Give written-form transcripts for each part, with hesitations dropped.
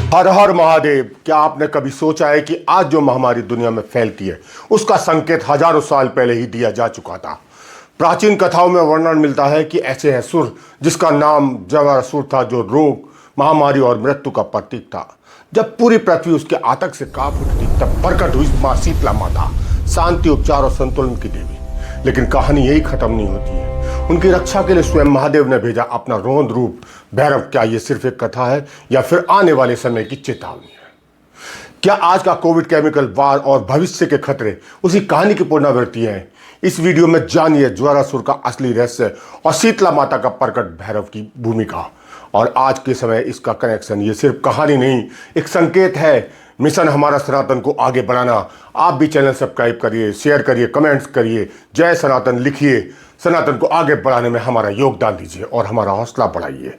हर हर महादेव। क्या आपने कभी सोचा है कि आज जो महामारी दुनिया में फैलती है उसका संकेत हजारों साल पहले ही दिया जा चुका था। प्राचीन कथाओं में वर्णन मिलता है कि ऐसे असुर जिसका नाम जरासुर था, जो रोग, महामारी और मृत्यु का प्रतीक था। जब पूरी पृथ्वी उसके आतंक से कांप उठी तब प्रकट हुई मां शीतला माता, शांति, उपचार और संतुलन की देवी। लेकिन कहानी यही खत्म नहीं होती है। उनकी रक्षा के लिए स्वयं महादेव ने भेजा अपना रौद्र रूप भैरव। क्या ये सिर्फ एक कथा है या फिर आने वाले समय की चेतावनी है? क्या आज का कोविड, केमिकल वार और भविष्य के खतरे उसी कहानी की पुनरावृत्ति है? इस वीडियो में जानिए ज्वारासुर का असली रहस्य और शीतला माता का प्रकट भैरव की भूमिका और आज के समय इसका कनेक्शन। ये सिर्फ कहानी नहीं, एक संकेत है। मिशन हमारा सनातन को आगे बढ़ाना। आप भी चैनल सब्सक्राइब करिए, शेयर करिए, कमेंट्स करिए, जय सनातन लिखिए। सनातन को आगे बढ़ाने में हमारा योगदान दीजिए और हमारा हौसला बढ़ाइए।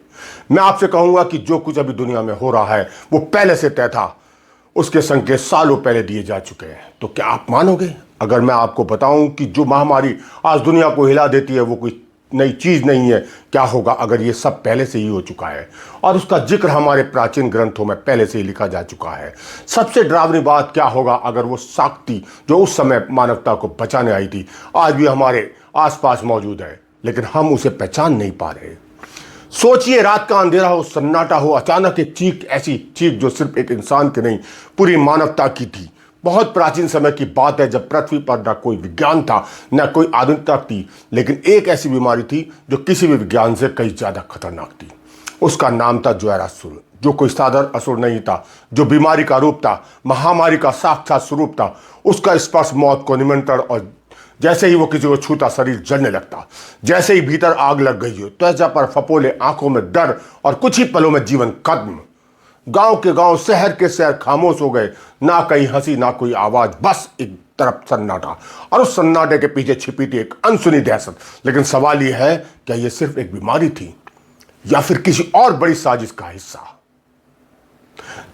मैं आपसे कहूंगा कि जो कुछ अभी दुनिया में हो रहा है वो पहले से तय था। उसके संकेत सालों पहले दिए जा चुके हैं। तो क्या आप मानोगे अगर मैं आपको बताऊं कि जो महामारी आज दुनिया को हिला देती है वो कोई नई चीज नहीं है? क्या होगा अगर ये सब पहले से ही हो चुका है और उसका जिक्र हमारे प्राचीन ग्रंथों में पहले से ही लिखा जा चुका है? सबसे डरावनी बात क्या होगा अगर वो शक्ति जो उस समय मानवता को बचाने आई थी आज भी हमारे आसपास मौजूद है, लेकिन हम उसे पहचान नहीं पा रहे। सोचिए, रात का अंधेरा हो, सन्नाटा हो, अचानक एक चीख, ऐसी चीख जो सिर्फ एक इंसान की नहीं पूरी मानवता की थी। बहुत प्राचीन समय की बात है जब पृथ्वी पर न कोई विज्ञान था न कोई आधुनिकता थी, लेकिन एक ऐसी बीमारी थी जो किसी भी विज्ञान से कहीं ज्यादा खतरनाक थी। उसका नाम था ज्वारासुर, जो कोई साधारण असुर नहीं था, जो बीमारी का रूप था, महामारी का साक्षात स्वरूप था। उसका स्पर्श मौत को निमंत्रण और जैसे ही वो किसी को छूता शरीर जलने लगता, जैसे ही भीतर आग लग गई हो, त्वचा पर फपोले, आंखों में डर और कुछ ही पलों में जीवन खत्म। गांव के गांव, शहर के शहर खामोश हो गए। ना कहीं हंसी, ना कोई आवाज, बस एक तरफ सन्नाटा और उस सन्नाटे के पीछे छिपी थी एक अनसुनी दहशत। लेकिन सवाल यह है, क्या यह सिर्फ एक बीमारी थी या फिर किसी और बड़ी साजिश का हिस्सा?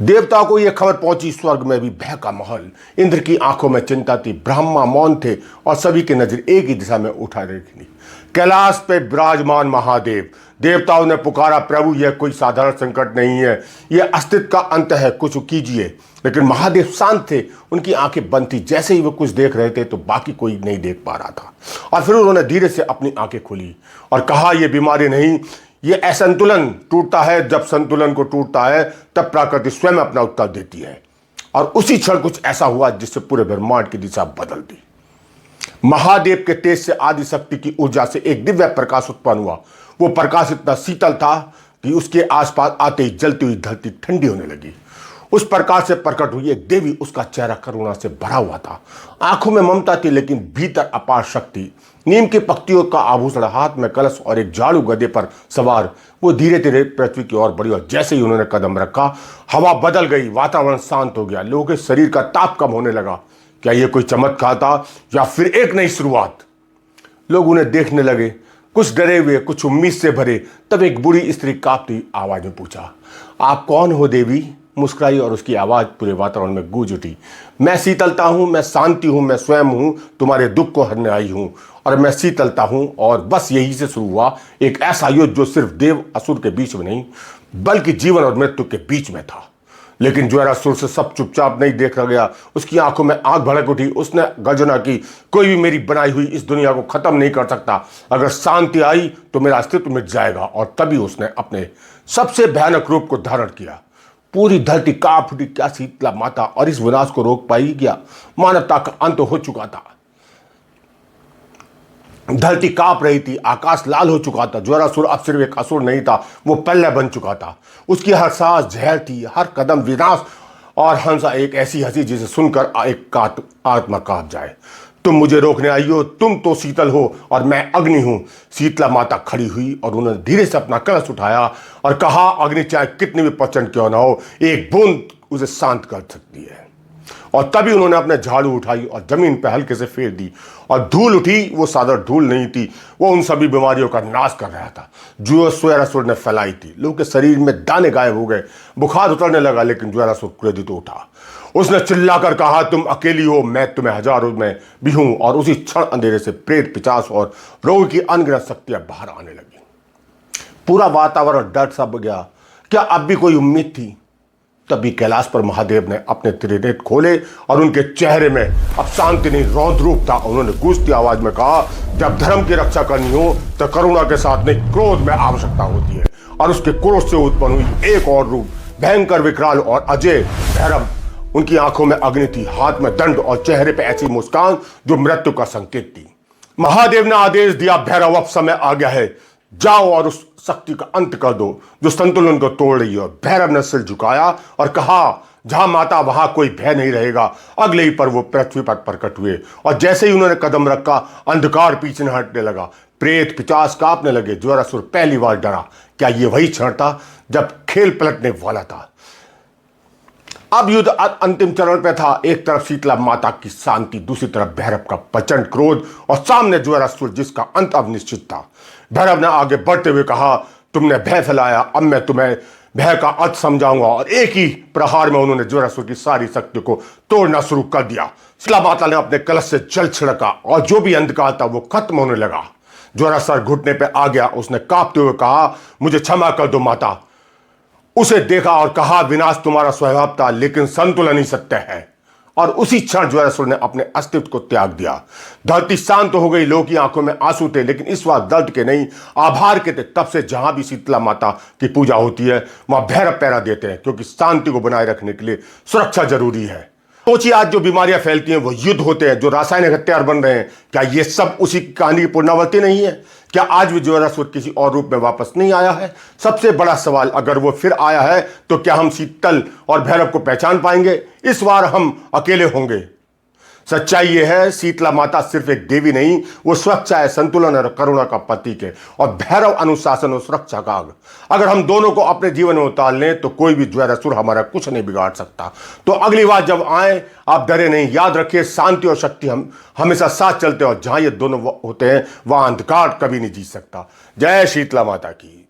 देवताओं को यह खबर पहुंची, स्वर्ग में भी भय का माहौल। इंद्र की आंखों में चिंता थी, ब्रह्मा मौन थे और सभी की नजर एक ही दिशा में उठा रखी। कैलाश पे विराजमान महादेव। देवताओं ने पुकारा, प्रभु यह कोई साधारण संकट नहीं है, यह अस्तित्व का अंत है, कुछ कीजिए। लेकिन महादेव शांत थे, उनकी आंखें बंद थी। जैसे ही वो कुछ देख रहे थे तो बाकी कोई नहीं देख पा रहा था। और फिर उन्होंने धीरे से अपनी आंखें खोली और कहा, यह बीमारी नहीं, ये असंतुलन टूटता है। जब संतुलन को टूटता है तब प्रकृति स्वयं अपना उत्तर देती है। और उसी क्षण कुछ ऐसा हुआ जिससे पूरे ब्रह्मांड की दिशा बदल दी। महादेव के तेज से आदि शक्ति की ऊर्जा से एक दिव्य प्रकाश उत्पन्न हुआ। वो प्रकाश इतना शीतल था कि उसके आसपास आते ही जलती हुई धरती ठंडी होने लगी। उस प्रकाश से प्रकट हुई एक देवी, उसका चेहरा करुणा से भरा हुआ था, आंखों में ममता थी लेकिन भीतर अपार शक्ति। नीम की पत्तियों का आभूषण, हाथ में कलश और एक झाड़ू गधे पर सवार, वो धीरे धीरे पृथ्वी की ओर बढ़ी और जैसे ही उन्होंने कदम रखा हवा बदल गई, वातावरण शांत हो गया, लोगों के शरीर का ताप कम होने लगा। क्या यह कोई चमत्कार था या फिर एक नई शुरुआत? लोग उन्हें देखने लगे, कुछ डरे हुए, कुछ उम्मीद से भरे। तब एक बूढ़ी स्त्री कांपती आवाज में पूछा, आप कौन हो देवी? मुस्कुराई और उसकी आवाज पूरे वातावरण में गूंज उठी, मैं शीतलता हूं, मैं शांति हूं, मैं स्वयं हूं, तुम्हारे दुख को हरने आई हूं और मैं शीतलता हूं। और बस यही से शुरू हुआ एक ऐसा युद्ध जो सिर्फ देव असुर के बीच में नहीं बल्कि जीवन और मृत्यु के बीच में था। लेकिन ज्वारासुर से सब चुपचाप नहीं देखा गया। उसकी आंखों में आग भड़क उठी। उसने गर्जना की, कोई भी मेरी बनाई हुई इस दुनिया को खत्म नहीं कर सकता। अगर शांति आई तो मेरा अस्तित्व मिट जाएगा। और तभी उसने अपने सबसे भयानक रूप को धारण किया। पूरी धरती कांप उठी। क्या शीतला माता और इस विनाश को रोक पाई? क्या मानवता का अंत हो चुका था? धरती कांप रही थी, आकाश लाल हो चुका था। ज्वारासुर अब सिर्फ एक असुर नहीं था, वो प्रलय बन चुका था। उसकी हर सांस जहर थी, हर कदम विनाश और हंसा एक ऐसी हंसी जिसे सुनकर एक आत्मा कांप जाए। तुम मुझे रोकने आई हो, तुम तो शीतल हो और मैं अग्नि हूं। शीतला माता खड़ी हुई और उन्होंने धीरे से अपना कलश उठाया और कहा, अग्नि चाहे कितनी भी प्रचंड क्यों ना हो, एक बूंद उसे शांत कर सकती है। और तभी उन्होंने अपने झाड़ू उठाई और जमीन पर हल्के से फेर दी और धूल उठी। वो साधारण धूल नहीं थी, वो उन सभी बीमारियों का नाश कर रहा था जो ज्वारासुर ने फैलाई थी। लोगों के शरीर में दाने गायब हो गए, बुखार उतरने लगा। लेकिन ज्वारासुर क्रोधित उठा, उसने चिल्लाकर कहा, तुम अकेली हो, मैं तुम्हें हजारों में भी हूं। और उसी क्षण अंधेरे से प्रेत, पिशाच और रोग की अनगिनत शक्तियां बाहर आने लगी। पूरा वातावरण डर सा गया। क्या अब भी कोई उम्मीद थी? तभी कैलाश पर महादेव ने अपने त्रिनेत्र खोले और उनके चेहरे में अब शांति नहीं रौद्र रूप था। उन्होंने गूंजती आवाज में कहा, जब धर्म की रक्षा करनी हो तो करुणा के साथ नहीं, क्रोध में आवश्यकता होती है। और उसके क्रोध से उत्पन्न हुई एक और रूप, भयंकर, विकराल और अजय भैरव। उनकी आंखों में अग्नि थी, हाथ में दंड और चेहरे पर ऐसी मुस्कान जो मृत्यु का संकेत थी। महादेव ने आदेश दिया, भैरव अब समय आ गया है, जाओ और उस शक्ति का अंत कर दो जो संतुलन को तोड़ रही है। भैरव ने सिर झुकाया और कहा, जहां माता वहां कोई भय नहीं रहेगा। अगले ही पर वो पृथ्वी पर प्रकट हुए और जैसे ही उन्होंने कदम रखा, अंधकार पीछे न हटने लगा। प्रेत पिशाच कांपने लगे। ज्वारासुर पहली बार डरा। क्या ये वही क्षण था जब खेल पलटने वाला था? अब युद्ध अंतिम चरण पे था। एक तरफ शीतला माता की शांति, दूसरी तरफ भैरव का प्रचंड क्रोध और सामने ज्वारासुर जिसका अंत अब निश्चित था। भैरव ने आगे बढ़ते हुए कहा, तुमने भय फैलाया, अब मैं तुम्हें भय का अर्थ समझाऊंगा। और एक ही प्रहार में उन्होंने ज्वारासुर की सारी शक्ति को तोड़ना शुरू कर दिया। शीतला माता ने अपने कलश से जल छिड़का और जो भी अंधकार था वो खत्म होने लगा। ज्वारासुर घुटने पे आ गया। उसने कांपते हुए कहा, मुझे क्षमा कर दो माता। उसे देखा और कहा, विनाश तुम्हारा स्वभाव था लेकिन संतुलन ही सत्य है। और उसी क्षण ज्वारासुर ने अपने अस्तित्व को त्याग दिया। धरती शांत हो गई। लोगों की आंखों में आंसू थे लेकिन इस बार दर्द के नहीं, आभार के थे। तब से जहां भी शीतला माता की पूजा होती है वहां भैरव पहरा देते हैं, क्योंकि शांति को बनाए रखने के लिए सुरक्षा जरूरी है। सोचिए, आज जो बीमारियां फैलती हैं, वो युद्ध होते हैं, जो रासायनिक हथियार बन रहे हैं, क्या ये सब उसी कहानी की पुनरावृत्ति नहीं है? क्या आज भी ज्वारासुर किसी और रूप में वापस नहीं आया है? सबसे बड़ा सवाल, अगर वो फिर आया है तो क्या हम शीतल और भैरव को पहचान पाएंगे? इस बार हम अकेले होंगे। सच्चाई यह है, शीतला माता सिर्फ एक देवी नहीं, वो सुरक्षा है, संतुलन और करुणा का प्रतीक है। और भैरव अनुशासन और सुरक्षा का अंग। अगर हम दोनों को अपने जीवन में उतार लें तो कोई भी ज्वारासुर हमारा कुछ नहीं बिगाड़ सकता। तो अगली बार जब आए, आप डरे नहीं। याद रखिए, शांति और शक्ति हम हमेशा साथ चलते हैं और जहां ये दोनों होते हैं वहां अंधकार कभी नहीं जीत सकता। जय शीतला माता की।